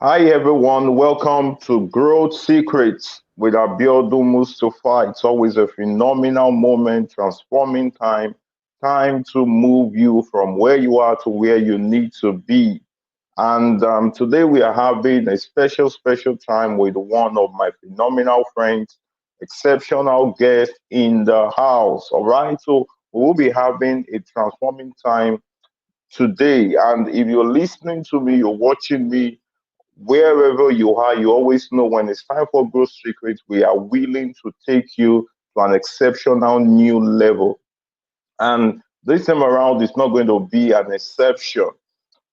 Hi everyone, welcome to Growth Secrets with Abiodun Mustafa. It's always a phenomenal moment, transforming time to move you from where you are to where you need to be. And today we are having a special time with one of my phenomenal friends, exceptional guest in the house. All right, so we will be having a transforming time today. And if you're listening to me, you're watching me, wherever you are, you always know when it's time for Growth Secrets, we are willing to take you to an exceptional new level. And this time around, it's not going to be an exception.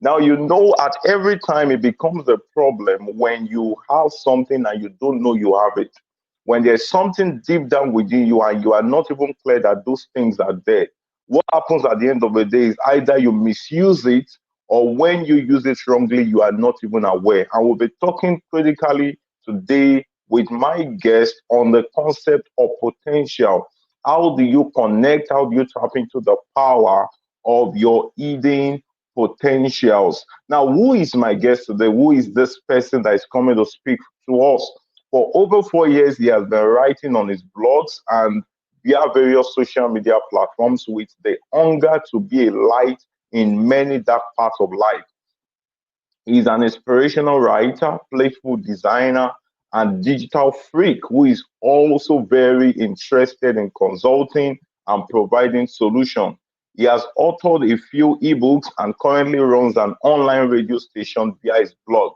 Now, at every time it becomes a problem when you have something and you don't know you have it. When there's something deep down within you and you are not even clear that those things are there, what happens at the end of the day is either you misuse it or when you use it wrongly, you are not even aware. And we'll be talking critically today with my guest on the concept of potential. How do you connect? How do you tap into the power of your hidden potentials? Now, who is my guest today? Who is this person that is coming to speak to us? For over 4 years, he has been writing on his blogs and via various social media platforms with the hunger to be a light in many dark parts of life. He's an inspirational writer, playful designer, and digital freak who is also very interested in consulting and providing solutions. He has authored a few ebooks and currently runs an online radio station via his blog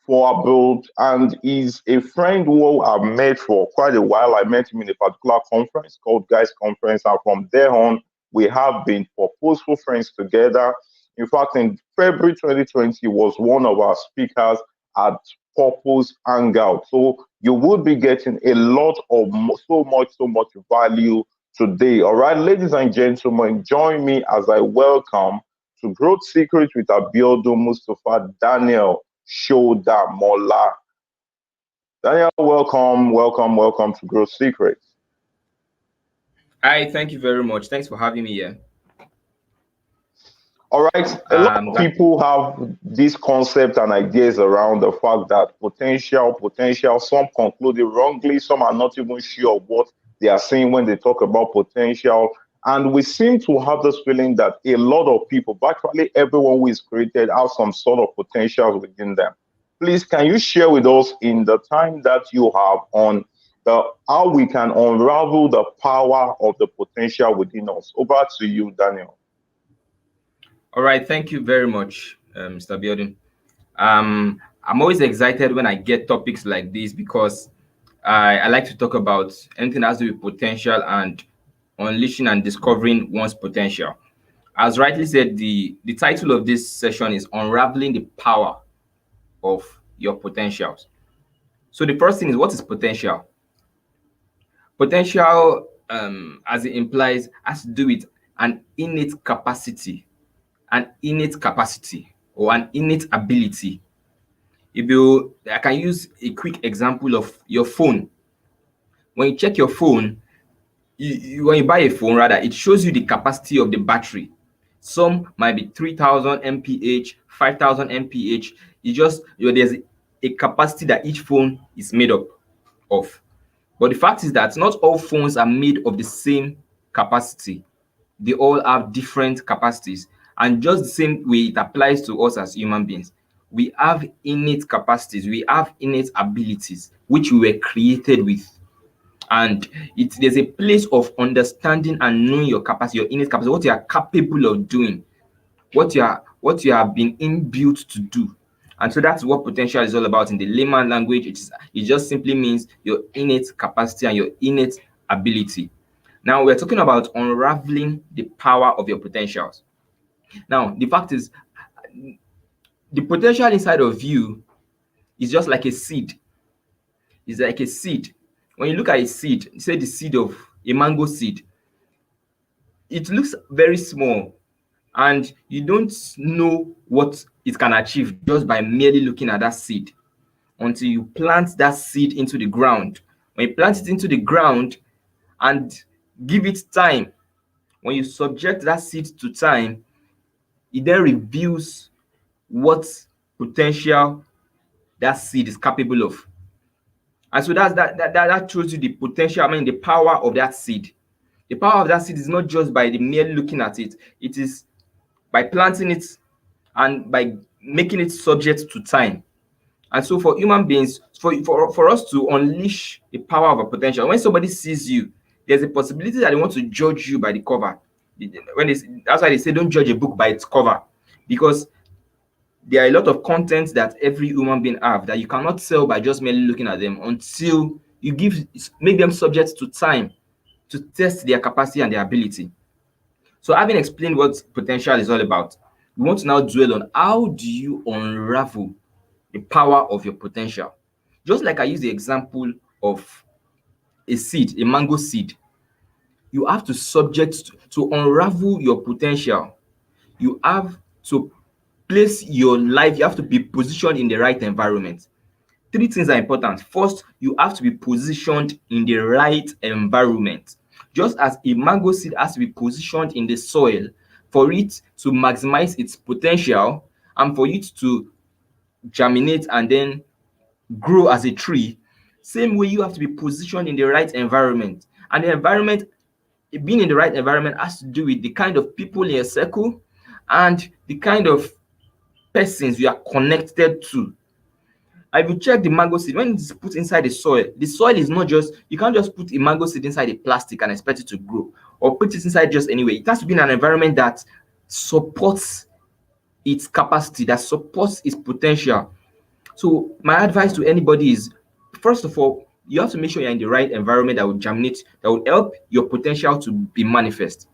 for about, and he's a friend who I've met for quite a while. I met him in a particular conference called Guys Conference, and from there on, we have been purposeful friends together. In fact, in February 2020, he was one of our speakers at Purpose Hangout. So you would be getting a lot of so much value today. All right, ladies and gentlemen, join me as I welcome to Growth Secret with Abiodun Mustafa Daniel Sodamola. Daniel, welcome to Growth Secrets. Hi, thank you very much. Thanks for having me here. All right, a lot of That people have this concept and ideas around the fact that potential, some conclude it wrongly, some are not even sure of what they are saying when they talk about potential. And we seem to have this feeling that a lot of people, virtually everyone who is created, has some sort of potential within them. Please, can you share with us in the time that you have on how we can unravel the power of the potential within us? Over to you, Daniel. All right. Thank you very much, Mr. Biodun. I'm always excited when I get topics like this because I like to talk about anything that has to do with potential and unleashing and discovering one's potential. As rightly said, the title of this session is Unraveling the Power of Your Potentials. So the first thing is, what is potential? Potential, as it implies, has to do with an innate capacity, or an innate ability. I can use a quick example of your phone. When you check your phone, when you buy a phone, rather, it shows you the capacity of the battery. Some might be 3000 mph, 5000 mph. There's a capacity that each phone is made up of. But the fact is that not all phones are made of the same capacity. They all have different capacities. And just the same way it applies to us as human beings. We have innate capacities, we have innate abilities which we were created with. And there's a place of understanding and knowing your capacity, your innate capacity, what you are capable of doing, what you have been inbuilt to do. And so that's what potential is all about in the layman language. It just simply means your innate capacity and your innate ability. Now we're talking about unraveling the power of your potentials. Now the fact is, the potential inside of you is just like a seed. It's like a seed. When you look at a seed, say the seed of a mango seed, it looks very small and you don't know what it can achieve just by merely looking at that seed until you plant that seed into the ground. When you plant it into the ground and give it time, when you subject that seed to time, it then reveals what potential that seed is capable of. And so that shows you the potential, I mean, the power of that seed. The power of that seed is not just by the mere looking at it, it is by planting it and by making it subject to time. And so for human beings, for us to unleash the power of a potential, when somebody sees you, there's a possibility that they want to judge you by the cover. That's why they say don't judge a book by its cover, because there are a lot of content that every human being have that you cannot sell by just merely looking at them until you make them subject to time to test their capacity and their ability. So having explained what potential is all about, we want to now dwell on how do you unravel the power of your potential. Just like I used the example of a seed, a mango seed, you have to to unravel your potential. You have to place your life, you have to be positioned in the right environment. Three things are important. First, you have to be positioned in the right environment. Just as a mango seed has to be positioned in the soil for it to maximize its potential and for it to germinate and then grow as a tree, same way you have to be positioned in the right environment. And the environment, being in the right environment, has to do with the kind of people in your circle and the kind of persons you are connected to. If you check the mango seed, when it's put inside the soil is not just, you can't just put a mango seed inside a plastic and expect it to grow, or put it inside just anyway. It has to be in an environment that supports its capacity, that supports its potential. So my advice to anybody is, first of all, you have to make sure you're in the right environment that will germinate, that will help your potential to be manifest.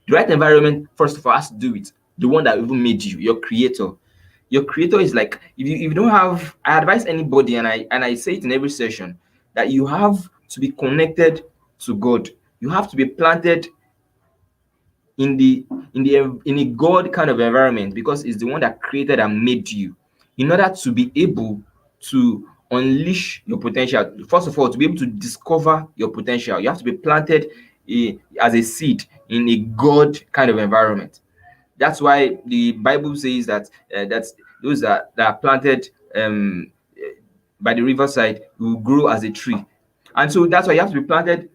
The right environment, first of all, has to do with the one that even made you, your creator. Your creator is like, if you don't have, I advise anybody, and I say it in every session, that you have to be connected to God. You have to be planted in a God kind of environment, because it's the one that created and made you, in order to be able to unleash your potential. First of all, to be able to discover your potential, you have to be planted as a seed in a God kind of environment. That's why the Bible says that that's those that are planted by the riverside will grow as a tree. And so that's why you have to be planted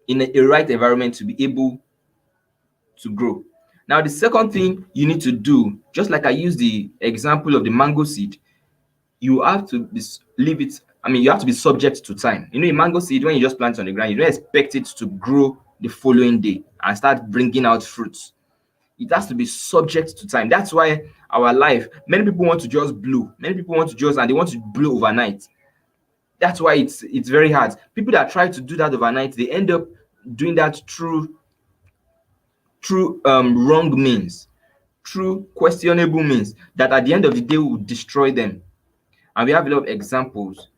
in a right environment to be able to grow. Now, the second thing you need to do, just like I used the example of the mango seed, you have to leave it. I mean, you have to be subject to time. You know, a mango seed, when you just plant it on the ground, you don't expect it to grow the following day and start bringing out fruits. It has to be subject to time. That's why our life, many people want to just blow. Many people want to just, and they want to blow overnight. That's why it's very hard. People that try to do that overnight, they end up doing that through wrong means, through questionable means that at the end of the day will destroy them. And we have a lot of examples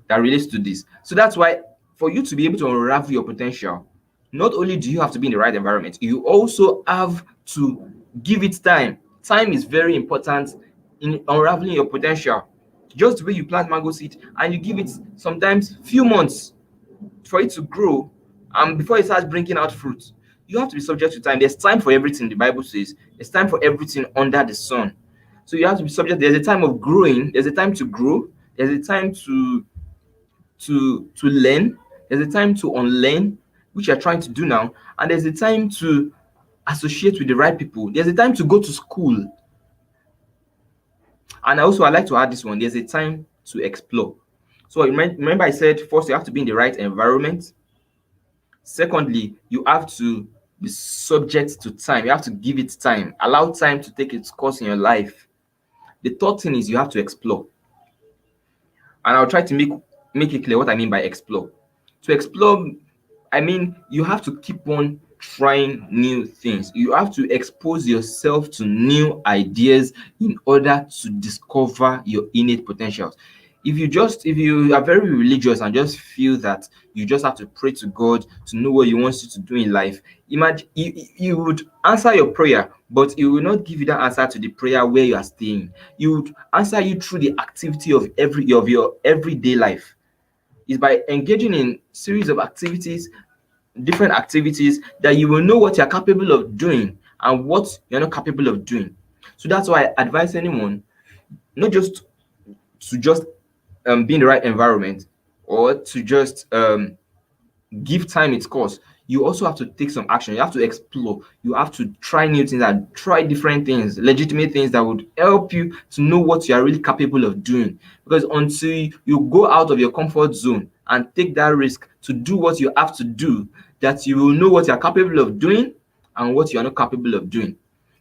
that relates to this. So that's why, for you to be able to unravel your potential, not only do you have to be in the right environment, you also have to give it time. Time is very important in unraveling your potential. Just the way you plant mango seed and you give it sometimes few months for it to grow, and before it starts bringing out fruit, you have to be subject to time. There's time for everything, the Bible says. There's time for everything under the sun. So you have to be subject. There's a time of growing, there's a time to grow, there's a time to learn, there's a time to unlearn, which you're trying to do now, and there's a time to associate with the right people. There's a time to go to school. And also, I like to add this one, there's a time to explore. So remember I said, first you have to be in the right environment. Secondly, you have to be subject to time. You have to give it time. Allow time to take its course in your life. The third thing is you have to explore. And I'll try to make it clear what I mean by explore. To explore, I mean you have to keep on trying new things. You have to expose yourself to new ideas in order to discover your innate potentials. If you are very religious and just feel that you just have to pray to God to know what He wants you to do in life, imagine you would answer your prayer, but He will not give you that answer to the prayer where you are staying. He would answer you through the activity of your everyday life. Is by engaging in series of activities, different activities, that you will know what you're capable of doing and what you're not capable of doing. So that's why I advise anyone not just to just be in the right environment, or to just give time its course, you also have to take some action. You have to explore. You have to try new things and try different things, legitimate things that would help you to know what you are really capable of doing. Because until you go out of your comfort zone and take that risk to do what you have to do, that you will know what you are capable of doing and what you are not capable of doing.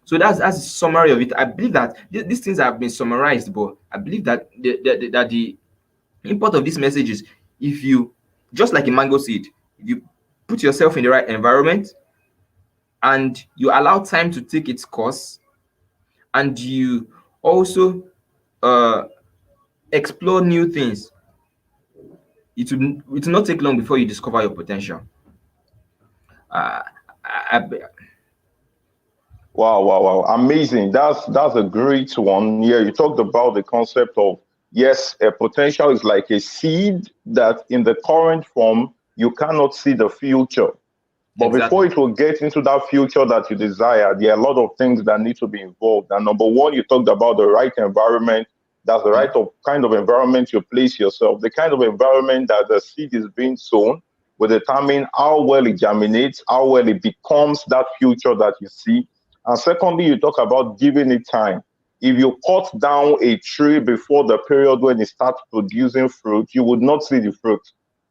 So that's a summary of it. I believe that these things have been summarized, but I believe that the import of this message is, if you, just like a mango seed, if you put yourself in the right environment and you allow time to take its course, and you also uh, explore new things, it will not take long before you discover your potential. Uh, I, I, Wow, wow, wow. Amazing. That's a great one. Yeah, you talked about the concept of, yes, a potential is like a seed that in the current form you cannot see the future. But before exactly. it will get into that future that you desire, there are a lot of things that need to be involved. And number one, you talked about the right environment. That's the Yeah. right of kind of environment you place yourself. The kind of environment that the seed is being sown will determine how well it germinates, how well it becomes that future that you see. And secondly, you talk about giving it time. If you cut down a tree before the period when it starts producing fruit, you would not see the fruit.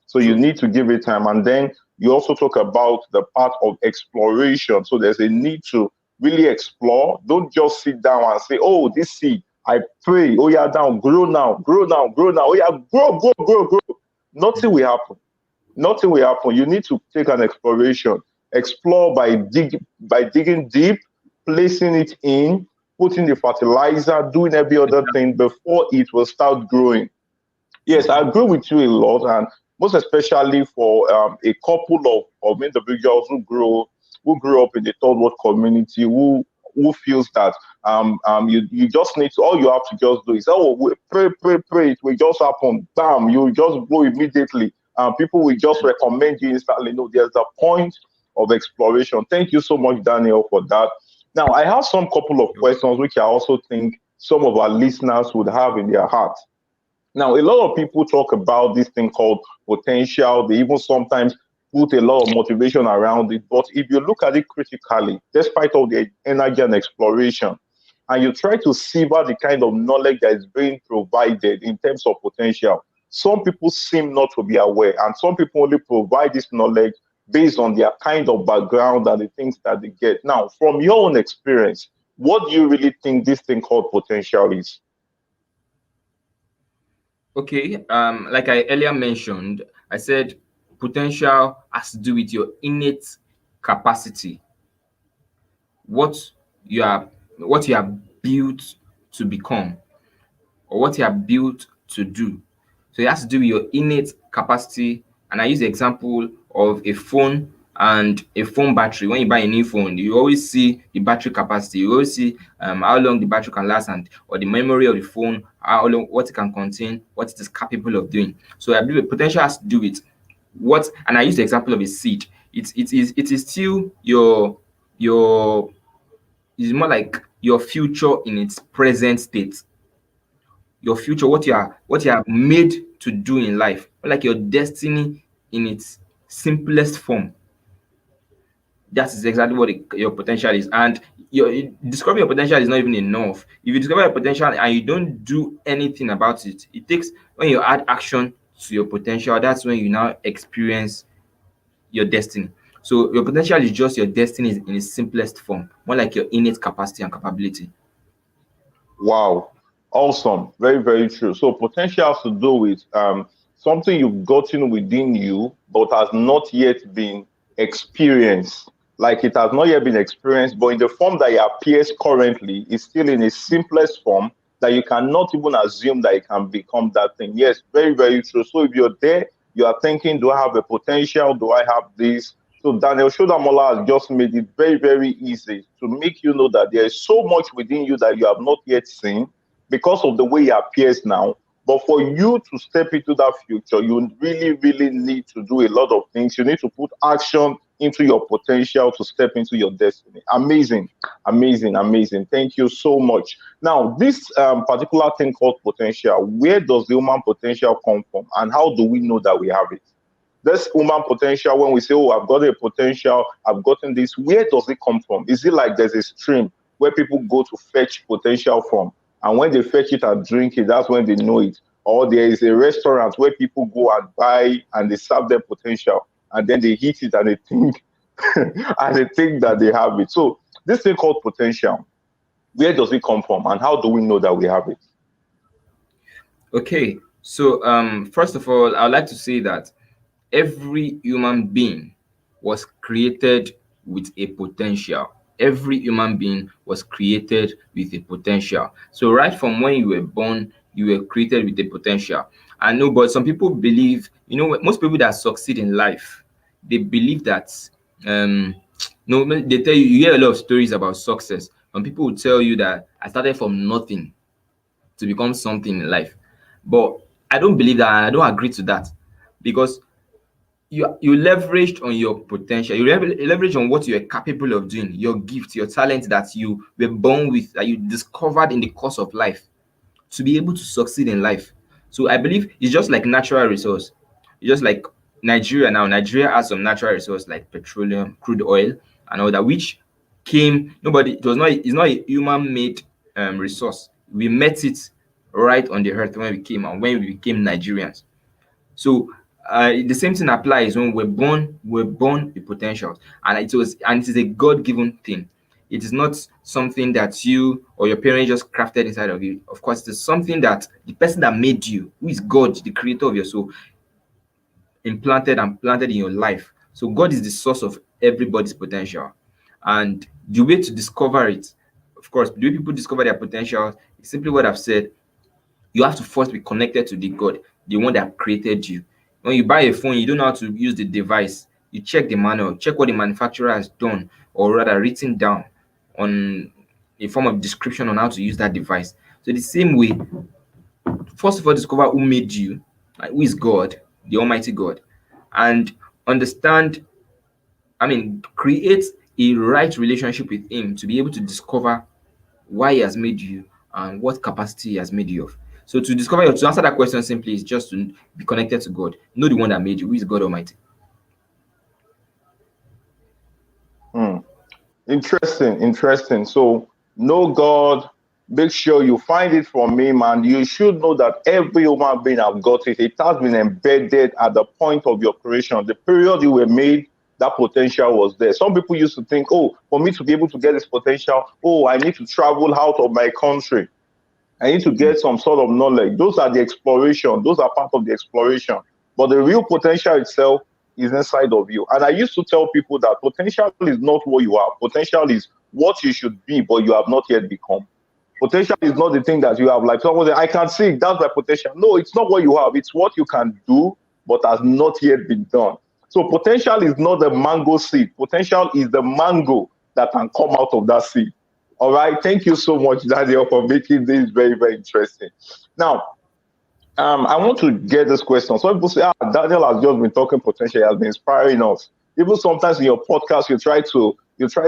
So you True. need to give it time. And then you also talk about the part of exploration. So there's a need to really explore. Don't just sit down and say, oh, this seed, I pray, oh yeah, down, grow now, grow now, grow now, oh yeah, grow, grow, grow, grow. Nothing will happen. Nothing will happen. You need to take an exploration. Explore by digging deep, placing it in, putting the fertilizer, doing every other thing before it will start growing. Yes, True. I agree with you a lot, and most especially for a couple of individuals who grew up in the third world community, who feels that you just need to, all you have to just do is, oh, pray, pray, pray, it will just happen, bam, you just go immediately, and people will just recommend you instantly. No, there's a point of exploration. Thank you so much, Daniel, for that. Now, I have some couple of You're welcome. questions which I also think some of our listeners would have in their heart. Now, a lot of people talk about this thing called potential. They even sometimes put a lot of motivation around it. But if you look at it critically, despite all the energy and exploration, and you try to sieve out the kind of knowledge that is being provided in terms of potential, some people seem not to be aware, and some people only provide this knowledge based on their kind of background and the things that they get. Now, from your own experience, what do you really think this thing called potential is? Okay. Like I earlier mentioned, I said potential has to do with your innate capacity, what you are what you are built to become, or what you are built to do. So it has to do with your innate capacity. And I use the example of a phone and a phone battery. When you buy a new phone, you always see the battery capacity. You always see how long the battery can last, and or the memory of the phone, how long, what it can contain, what it is capable of doing. So I believe potential has to do with what. And I use the example of a seed. It is still your it's more like your future in its present state. Your future, what you are made to do in life, like your destiny in its simplest form. That is exactly what your potential is. And discovering your potential is not even enough. If you discover your potential and you don't do anything about it, it takes, when you add action to your potential, that's when you now experience your destiny. So your potential is just your destiny in its simplest form, more like your innate capacity and capability. Wow. Awesome. Very, very true. So potential has to do with something you've gotten within you, but has not yet been experienced. Like it has not yet been experienced, but in the form that it appears currently, is still in its simplest form that you cannot even assume that it can become that thing. Yes, very, very true. So if you're there, you are thinking, do I have a potential? Do I have this? So Daniel Shodamola has just made it very, very easy to make you know that there is so much within you that you have not yet seen because of the way it appears now. But for you to step into that future, you really, really need to do a lot of things. You need to put action into your potential to step into your destiny. Amazing, amazing, amazing. Thank you so much. Now, this particular thing called potential, where does the human potential come from, and how do we know that we have it? This human potential, when we say, oh, I've got a potential, I've gotten this, where does it come from? Is it like there's a stream where people go to fetch potential from? And when they fetch it and drink it, that's when they know it. Or there is a restaurant where people go and buy and they serve their potential and then they eat it and they think and they think that they have it. So this thing called potential, where does it come from and how do we know that we have it? Okay, so first of all, I'd like to say that every human being was created with a potential. Every human being was created with a potential. So right from when you were born, you were created with a potential. I know, but some people believe, most people that succeed in life, they believe that no, they tell you, you hear a lot of stories about success. And people will tell you that I started from nothing to become something in life. But I don't believe that, and I don't agree to that, because you leveraged on your potential. You leverage on what you are capable of doing, your gift, your talent that you were born with, that you discovered in the course of life to be able to succeed in life. So I believe it's just like natural resource. It's just like Nigeria now. Nigeria has some natural resource like petroleum, crude oil, and all that, which came nobody. It was not. It's not a human-made resource. We met it right on the earth when we came and when we became Nigerians. So the same thing applies when we're born with potentials, and it is a God-given thing. It is not something that you or your parents just crafted inside of you. Of course, it is something that the person that made you, who is God, the creator of your soul, implanted and planted in your life. So God is the source of everybody's potential, and the way to discover it, of course, the way people discover their potential is simply what I've said. You have to first be connected to the God, the one that created you. When you buy a phone, you don't know how to use the device. You check the manual, check what the manufacturer has done, or rather written down on a form of description on how to use that device. So the same way, first of all, discover who made you, like who is God, the Almighty God, and understand, create a right relationship with Him to be able to discover why He has made you and what capacity He has made you of. So to answer that question simply is just to be connected to God. Know the one that made you, who is God Almighty. Hmm. Interesting, interesting. So, know God, make sure you find it from Him, and you should know that every human being have got it. It has been embedded at the point of your creation. The period you were made, that potential was there. Some people used to think, oh, for me to be able to get this potential, oh, I need to travel out of my country. I need to get some sort of knowledge. Those are the exploration. Those are part of the exploration. But the real potential itself is inside of you. And I used to tell people that potential is not what you are. Potential is what you should be, but you have not yet become. Potential is not the thing that you have. Like someone say, I can see that's my potential. No, it's not what you have. It's what you can do, but has not yet been done. So potential is not the mango seed. Potential is the mango that can come out of that seed. All right. Thank you so much, Daniel, for making this very, very interesting. Now, I want to get this question. Some people say, Daniel has just been talking potential, he has been inspiring us. Even sometimes in your podcast, you try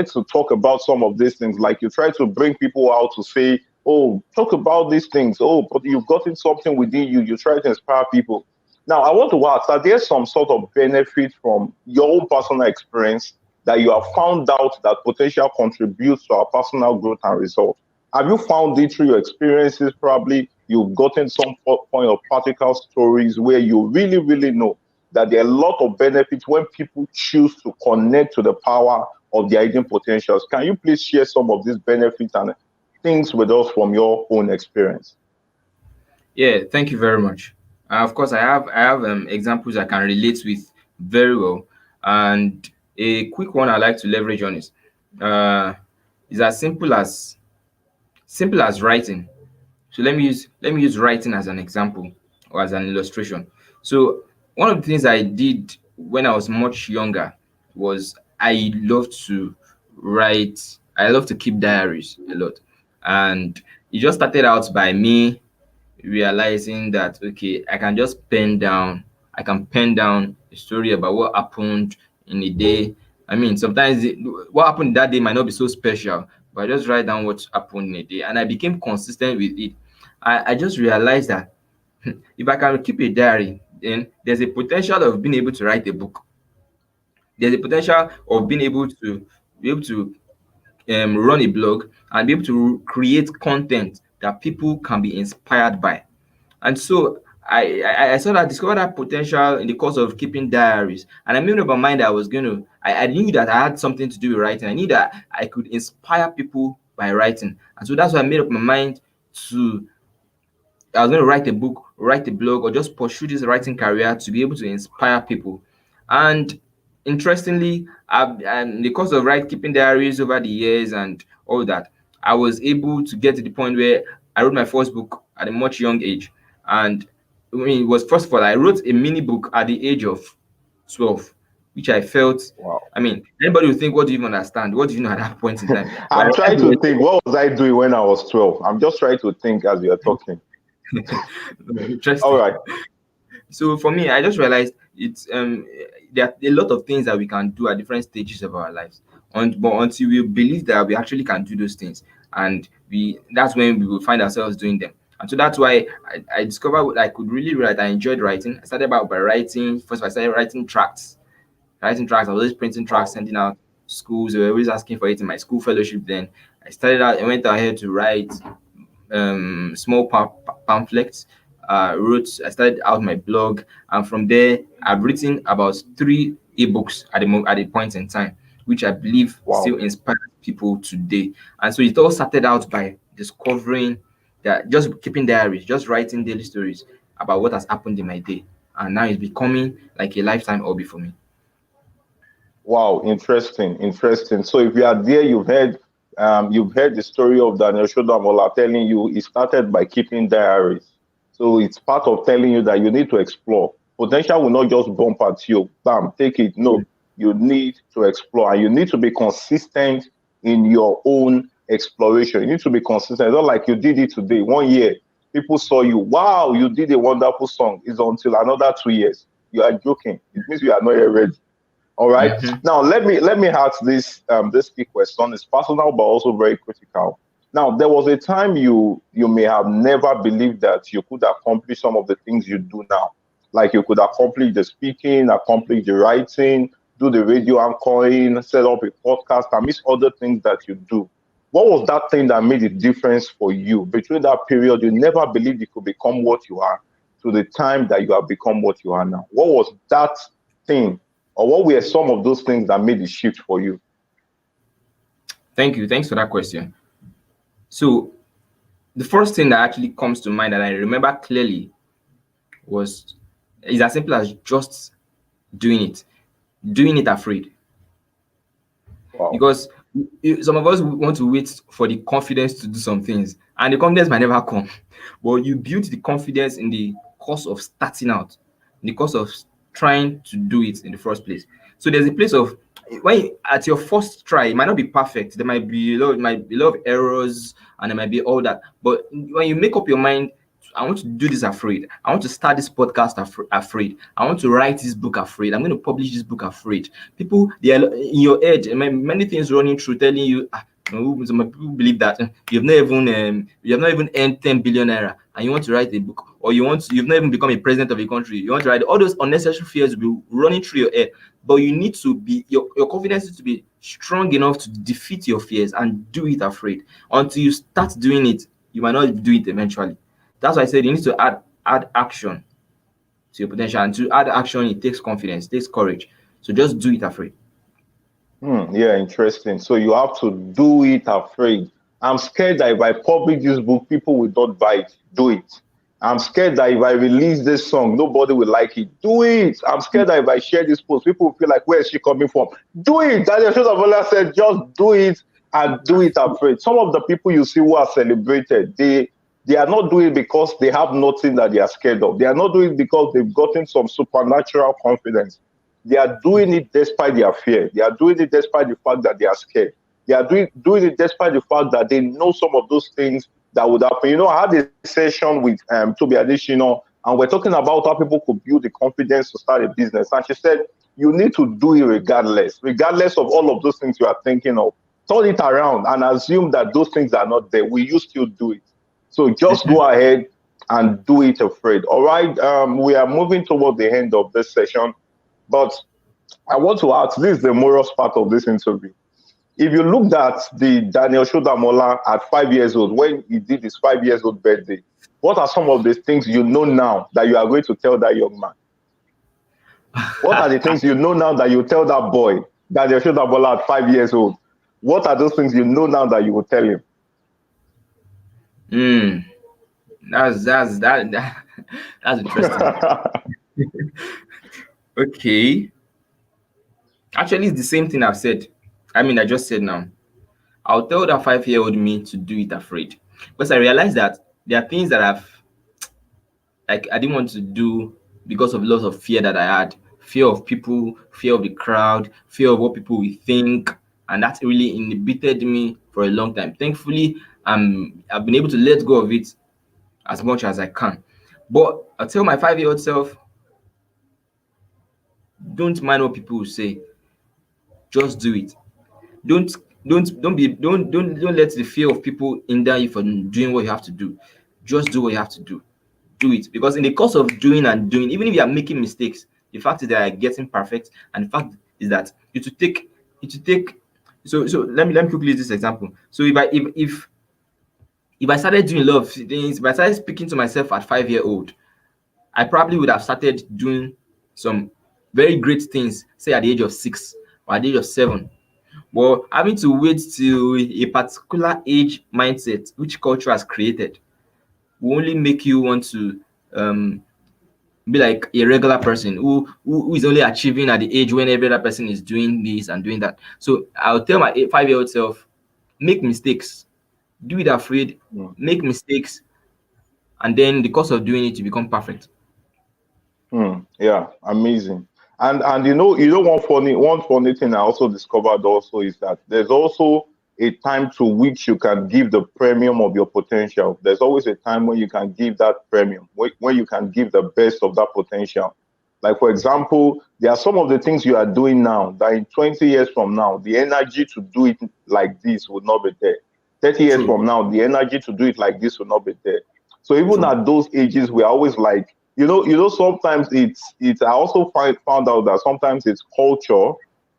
to talk about some of these things, like you try to bring people out to say, oh, talk about these things. Oh, but you've gotten something within you. You try to inspire people. Now, I want to ask, are there some sort of benefit from your own personal experience that you have found out that potential contributes to our personal growth and results? Have you found it through your experiences? Probably you've gotten some point of practical stories where you really, really know that there are a lot of benefits when people choose to connect to the power of their hidden potentials. Can you please share some of these benefits and things with us from your own experience? Yeah, thank you very much. Of course, I have examples I can relate with very well, and a quick one I like to leverage on uh, is as simple as writing. So let me use writing as an example or as an illustration. So one of the things I did when I was much younger was I love to write. I love to keep diaries a lot, and it just started out by me realizing that okay, I can pen down a story about what happened in a day. I mean, sometimes what happened that day might not be so special, but I just write down what happened in a day, and I became consistent with it. I just realized that if I can keep a diary, then there's a potential of being able to write a book. There's a potential of being able to run a blog and be able to create content that people can be inspired by. And so I saw that discovered that potential in the course of keeping diaries. And I made up my mind that I knew that I had something to do with writing. I knew that I could inspire people by writing. And so that's why I made up my mind to I was going to write a book, write a blog, or just pursue this writing career to be able to inspire people. And interestingly, in the course of keeping diaries over the years and all that, I was able to get to the point where I wrote my first book at a much young age. And I mean, it was first of all, I wrote a mini book at the age of 12, which I felt. Wow. I mean, anybody will think, what do you even understand? What do you know at that point in time? But I I'm trying to realized think, what was I doing when I was 12? I'm just trying to think as you're talking. All interesting. right. So for me, I just realized it's there are a lot of things that we can do at different stages of our lives. But until we believe that we actually can do those things, and we that's when we will find ourselves doing them. And so that's why I discovered what I could really write. I enjoyed writing. I started out by writing. First, I started writing tracts. Writing tracts. I was always printing tracts, Wow. sending out schools. They were always asking for it in my school fellowship. Then I started out. I went ahead to write small pamphlets. I started out my blog, and from there, I've written about three ebooks at a point in time, which I believe Wow. still inspires people today. And so it all started out by discovering that just keeping diaries, just writing daily stories about what has happened in my day, and now it's becoming like a lifetime hobby for me. Wow, interesting, interesting. So if you are there, you've heard the story of Daniel Shodamola telling you he started by keeping diaries. So it's part of telling you that you need to explore. Potential will not just bump at you, bam, take it. No, you need to explore, and you need to be consistent in your own exploration. You need to be consistent. It's not like you did it today. 1 year, people saw you. Wow, you did a wonderful song. It's until another 2 years. You are joking. It means you are not yet ready. All right. Mhm. Now let me ask this key question. It's personal but also very critical. Now there was a time you may have never believed that you could accomplish some of the things you do now. Like you could accomplish the speaking, accomplish the writing, do the radio anchoring, set up a podcast, and miss other things that you do. What was that thing that made a difference for you between that period you never believed you could become what you are to the time that you have become what you are now? What was that thing, or what were some of those things that made the shift for you? Thank you. Thanks for that question. So the first thing that actually comes to mind that I remember clearly was is as simple as just doing it, doing it afraid. Wow. Because some of us want to wait for the confidence to do some things, and the confidence might never come. But you build the confidence in the course of starting out, in the course of trying to do it in the first place. So there's a place of at your first try, it might not be perfect. There might be a lot of errors, and there might be all that. But when you make up your mind, I want to do this afraid. I want to start this podcast afraid. I want to write this book afraid. I'm going to publish this book afraid. People, they are in your head, many things running through telling you, some people believe that you have not even earned 10 billion naira and you want to write a book, or you've not even become a president of a country. You want to write all those unnecessary fears will be running through your head. But you need to be your confidence is to be strong enough to defeat your fears and do it afraid. Until you start doing it, you might not do it eventually. That's why I said you need to add action to your potential. And to add action, it takes confidence, it takes courage. So just do it afraid. Yeah, interesting. So you have to do it afraid. I'm scared that if I publish this book, people will not buy it. Do it. I'm scared that if I release this song, nobody will like it. Do it. I'm scared that if I share this post, people will feel like, where is she coming from? Do it. Daniel Shodabola said, just do it and do it afraid. Some of the people you see who are celebrated, they are not doing it because they have nothing that they are scared of. They are not doing it because they've gotten some supernatural confidence. They are doing it despite their fear. They are doing it despite the fact that they are scared. They are doing it despite the fact that they know some of those things that would happen. I had a session with Toby Adeshino, and we're talking about how people could build the confidence to start a business. And she said, you need to do it regardless of all of those things you are thinking of. Turn it around and assume that those things are not there. Will you still do it? So just Mhm. go ahead and do it afraid. All right. We are moving toward the end of this session, but I want to ask, this is the morals part of this interview. If you looked at the Daniel Sodamola at 5 years old, when he did his 5 years old birthday, what are some of the things you know now that you are going to tell that young man? What are the things you know now that you tell that boy, Daniel Sodamola at 5 years old? What are those things you know now that you will tell him? Hmm. That that's interesting. Okay. Actually, it's the same thing I've said. I mean, I just said now. I'll tell that 5-year-old me to do it afraid. Because I realized that there are things that I didn't want to do because of lots of fear that I had. Fear of people, fear of the crowd, fear of what people will think. And that really inhibited me for a long time. Thankfully, I've been able to let go of it as much as I can. But I tell my 5-year-old self, don't mind what people will say. Just do it. Don't don't let the fear of people hinder you from doing what you have to do. Just do what you have to do. Do it, because in the course of doing and doing, even if you are making mistakes, the fact is that you are getting perfect, and the fact is that it will take. So let me quickly use this example. So if I started doing a lot of things, if I started speaking to myself at 5 year old, I probably would have started doing some very great things, say at the age of 6 or at the age of 7. But having to wait till a particular age mindset which culture has created will only make you want to um be like a regular person who is only achieving at the age when every other person is doing this and doing that. So I'll tell my 5-year-old self, make mistakes, do it afraid, Mm. make mistakes, and then the course of doing it, you become perfect. Yeah, amazing. And one funny thing I also discovered also is that there's also a time to which you can give the premium of your potential. There's always a time when you can give that premium, when you can give the best of that potential. Like for example, there are some of the things you are doing now that in 20 years from now, the energy to do it like this would not be there. 30 years True, from now, the energy to do it like this will not be there. So even true. at those ages, we're always like, sometimes it's I also found out that sometimes it's culture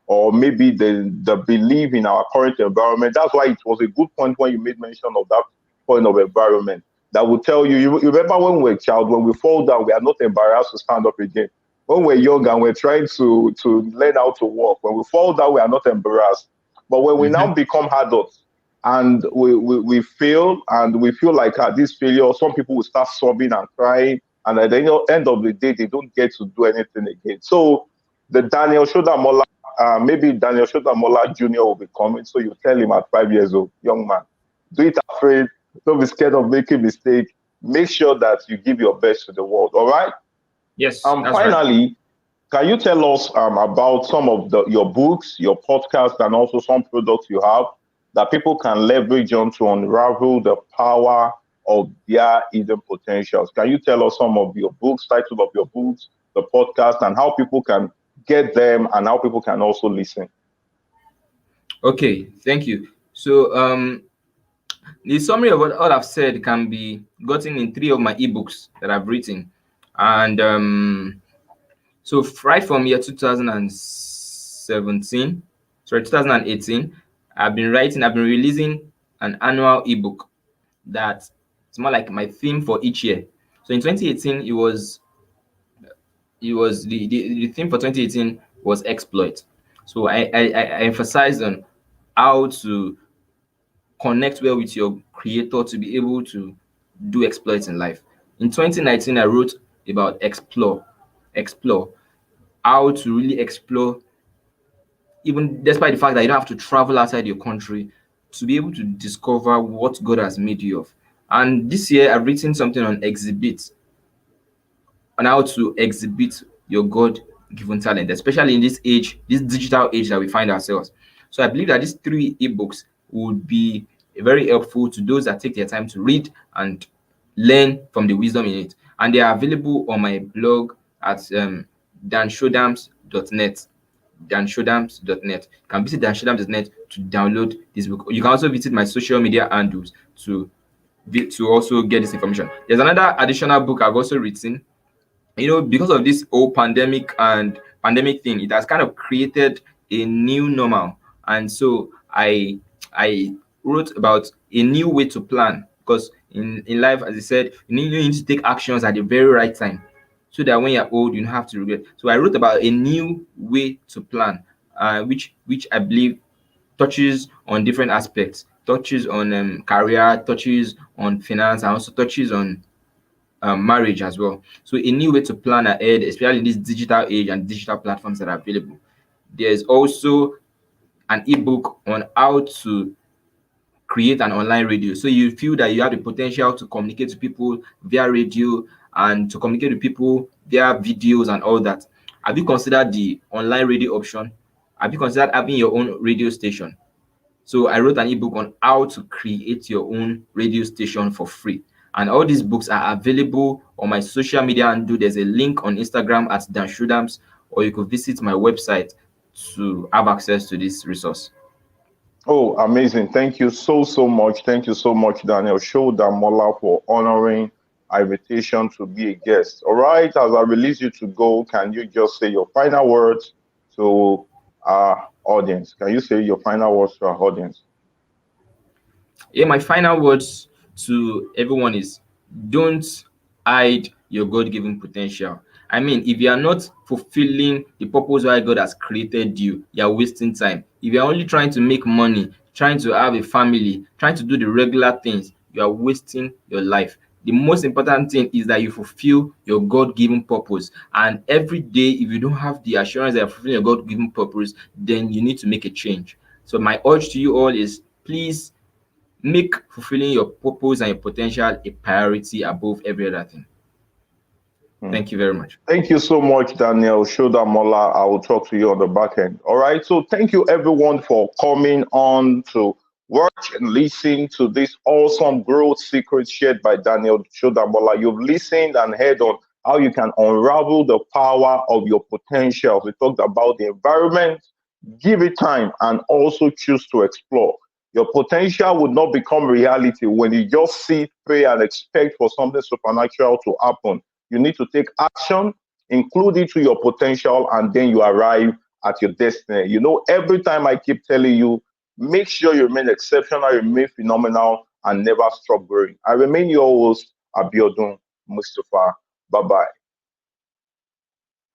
or maybe the belief in our current environment. That's why it was a good point when you made mention of that point of environment that will tell you remember when we were a child, when we fall down, we are not embarrassed to stand up again. When we're young and we're trying to learn how to walk, when we fall down, we are not embarrassed. But when we now Mhm. become adults, and we fail and we feel like this failure, some people will start sobbing and crying, and at the end of the day they don't get to do anything again. So the Daniel Shodamola, maybe Daniel Shodamola Jr. will be coming, so you tell him at 5 years old, young man, do it afraid, don't be scared of making mistake, make sure that you give your best to the world. All right. Yes, that's right. Finally, can you tell us about some of your books, your podcast, and also some products you have that people can leverage on to unravel the power of their hidden potentials? Can you tell us some of your books, title of your books, the podcast, and how people can get them and how people can also listen? Okay, thank you. So the summary of what all I've said can be gotten in 3 of my ebooks that I've written. And so right from year 2017, sorry, 2018, I've been releasing an annual ebook that it's more like my theme for each year. So in 2018, the theme for 2018 was exploit. So I emphasized on how to connect well with your creator to be able to do exploits in life. In 2019, I wrote about explore, how to really explore, even despite the fact that you don't have to travel outside your country to be able to discover what God has made you of. And this year, I've written something on exhibit, on how to exhibit your God given talent, especially in this age, this digital age that we find ourselves. So I believe that these 3 ebooks would be very helpful to those that take their time to read and learn from the wisdom in it. And they are available on my blog at danshodams.net. Danshodams.net. You can visit danshodams.net to download this book. You can also visit my social media handles to also get this information. There's another additional book I've also written. Because of this whole pandemic thing, it has kind of created a new normal. And so I wrote about a new way to plan, because in life, as I said, you need to take actions at the very right time, so that when you're old you don't have to regret. So I wrote about a new way to plan, which I believe touches on different aspects, touches on career, touches on finance, and also touches on marriage as well. So a new way to plan ahead, especially in this digital age and digital platforms that are available. There's also an ebook on how to create an online radio. So you feel that you have the potential to communicate to people via radio and to communicate with people via videos and all that. Have you considered the online radio option? Have you considered having your own radio station? So I wrote an ebook on how to create your own radio station for free. And all these books are available on my social media handle. There's a link on Instagram at Dan Shudams, or you could visit my website to have access to this resource. Oh, amazing. Thank you so much. Thank you so much, Daniel Shodamola, for honoring our invitation to be a guest. All right, as I release you to go, can you just say your final words to our audience? Can you say your final words to our audience? Yeah, my final words to everyone is, don't hide your God given potential. I mean, if you are not fulfilling the purpose why God has created you, you are wasting time. If you are only trying to make money, trying to have a family, trying to do the regular things, you are wasting your life. The most important thing is that you fulfill your God given purpose. And every day, if you don't have the assurance that you're fulfilling your God given purpose, then you need to make a change. So, my urge to you all is, please make fulfilling your purpose and your potential a priority above every other thing. Hmm. Thank you very much. Thank you so much, Daniel Shodamola. I will talk to you on the back end. All right. So thank you everyone for coming on to watch and listen to this awesome growth secret shared by Daniel Shodamola. You've listened and heard on how you can unravel the power of your potential. We talked about the environment, give it time, and also choose to explore. Your potential would not become reality when you just sit, pray, and expect for something supernatural to happen. You need to take action, include it to your potential, and then you arrive at your destiny. Every time I keep telling you, make sure you remain exceptional, remain phenomenal, and never stop growing. I remain your host, Abiodun Mustafa. Bye bye.